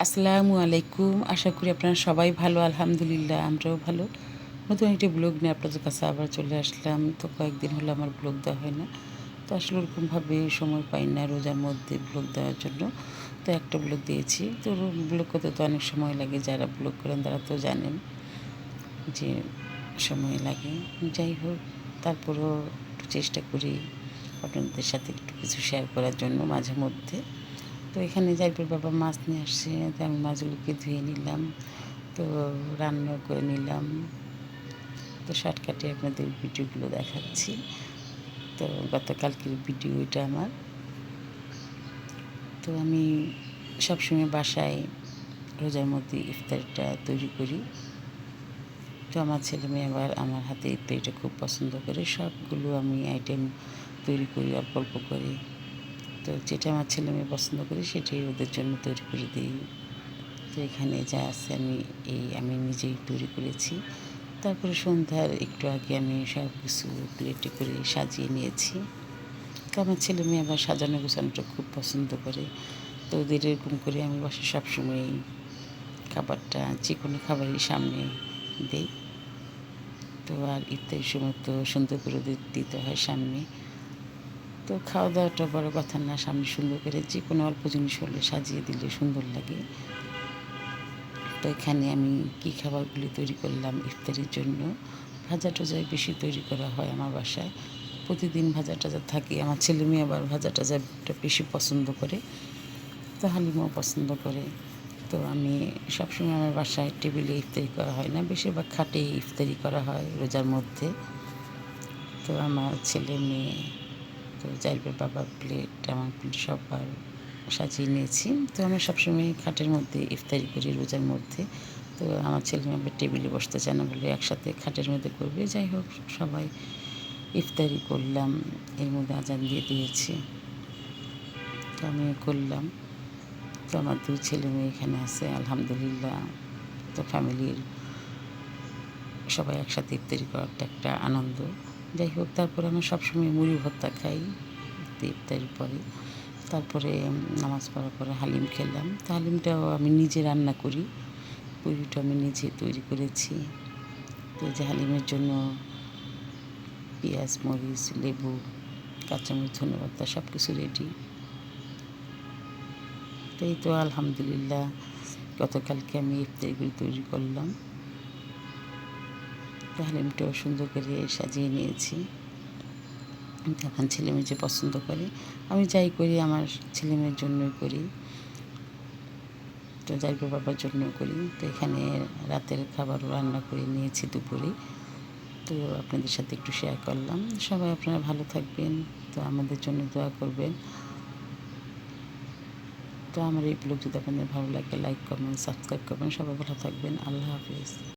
আসসালামু আলাইকুম। আশা করি আপনারা সবাই ভালো। আলহামদুলিল্লাহ আমরাও ভালো। নতুন একটি ব্লগ নিয়ে আপনাদের কাছে আবার চলে আসলাম। তো কয়েকদিন হলো আমার ব্লগ দেওয়া হয় না। তো আসলে ওরকমভাবে সময় পাই না রোজার মধ্যে ব্লগ দেওয়ার জন্য। তো একটা ব্লগ দিয়েছি। তো ব্লগ করতে তো অনেক সময় লাগে। যারা ব্লগ করেন তারা তো জানেন যে সময় লাগে। যাই হোক, তারপরেও একটু চেষ্টা করি আপনাদের সাথে একটু কিছু শেয়ার করার জন্য মাঝে মধ্যে। তো এখানে জাইফের বাবা মাছ নিয়ে আসছে, তো আমি মাছগুলোকে ধুয়ে নিলাম, তো রান্না করে নিলাম। তো শর্টকাটে আপনাদের ভিডিওগুলো দেখাচ্ছি। তো গতকালকের ভিডিও এটা আমার। তো আমি সবসময় বাসায় রোজার মধ্যে ইফতারটা তৈরি করি। তো আমার ছেলে মেয়ে আবার আমার হাতে ইফতারিটা খুব পছন্দ করে। সবগুলো আমি আইটেম তৈরি করি অল্প অল্প করে। তো যেটা আমার ছেলে মেয়ে পছন্দ করে সেটাই ওদের জন্য তৈরি করে দিই। তো এখানে যা আছে আমি নিজেই তৈরি করেছি। তারপরে সন্ধ্যার একটু আগে আমি সব কিছু প্লেটে করে সাজিয়ে নিয়েছি। তো আমার ছেলে মেয়ে আবার সাজানো গোছানোটা খুব পছন্দ করে। তো ওদের এরকম করে আমি বাসায় সবসময়ই খাবারটা যে কোনো খাবারই সামনে দেই। তো আর ইফতারির সময় তো সুন্দর করে ওদের দিতে হয় সামনে। তো খাওয়া দাওয়াটা বড় কথা না, সামনে সুন্দর করে যে কোনো অল্প জিনিস হলে সাজিয়ে দিলে সুন্দর লাগে। তো এখানে আমি কী খাবারগুলি তৈরি করলাম ইফতারির জন্য। ভাজা টাজাই বেশি তৈরি করা হয় আমার বাসায়। প্রতিদিন ভাজা টাজা থাকে। আমার ছেলে মেয়ে আবার ভাজা টাজাটা বেশি পছন্দ করে। তো হালিমও পছন্দ করে। তো আমি সবসময় আমার বাসায় টেবিলে ইফতারি করা হয় না, বেশিরভাগ খাটেই ইফতারি করা হয় রোজার মধ্যে। তো আমার ছেলে মেয়ে, তো জাইফের বাবা প্লেট, আমার প্লেট সবার সাজিয়ে নিয়েছি। তো আমি সবসময় খাটের মধ্যে ইফতারি করি রোজার মধ্যে। তো আমার ছেলে মেয়ে আবার টেবিলে বসতে চায় না বলে একসাথে খাটের মধ্যে করবে। যাই হোক, সবাই ইফতারি করলাম। এর মধ্যে আজান দিয়ে দিয়েছি। তো আমিও করলাম। তো আমার 2 ছেলে মেয়ে এখানে আছে আলহামদুলিল্লাহ। তো ফ্যামিলির সবাই একসাথে ইফতারি করাটা একটা আনন্দ। যাই হোক, তারপরে আমরা সবসময় মুড়ি ভর্তা খাই ইফতারির পরে। তারপরে নামাজ পড়ার পরে হালিম খেলাম। তো হালিমটাও আমি নিজে রান্না করি। পুরিটা আমি নিজে তৈরি করেছি। তো যে হালিমের জন্য পেঁয়াজ, মরিচ, লেবু, কাঁচামরিচ, ধনেপাতা সব কিছু রেডি। তো এই তো আলহামদুলিল্লাহ গতকালকে আমি ইফতারিগুলো তৈরি করলাম। তো হালিমটাও সুন্দর করে সাজিয়ে নিয়েছি। এখন ছেলে মেয়ে যে পছন্দ করে, আমি যাই করি আমার ছেলে মেয়ের জন্যই করি। তো জাইফের বাবার জন্যও করি। তো এখানে রাতের খাবারও রান্না করে নিয়েছি দুপুরে। তো আপনাদের সাথে একটু শেয়ার করলাম। সবাই আপনারা ভালো থাকবেন। তো আমাদের জন্য দোয়া করবেন। তো আমার এই ব্লগ যদি আপনাদের ভালো লাগে লাইক, কমেন্ট, সাবস্ক্রাইব করবেন। সবাই ভালো থাকবেন। আল্লাহ হাফিজ।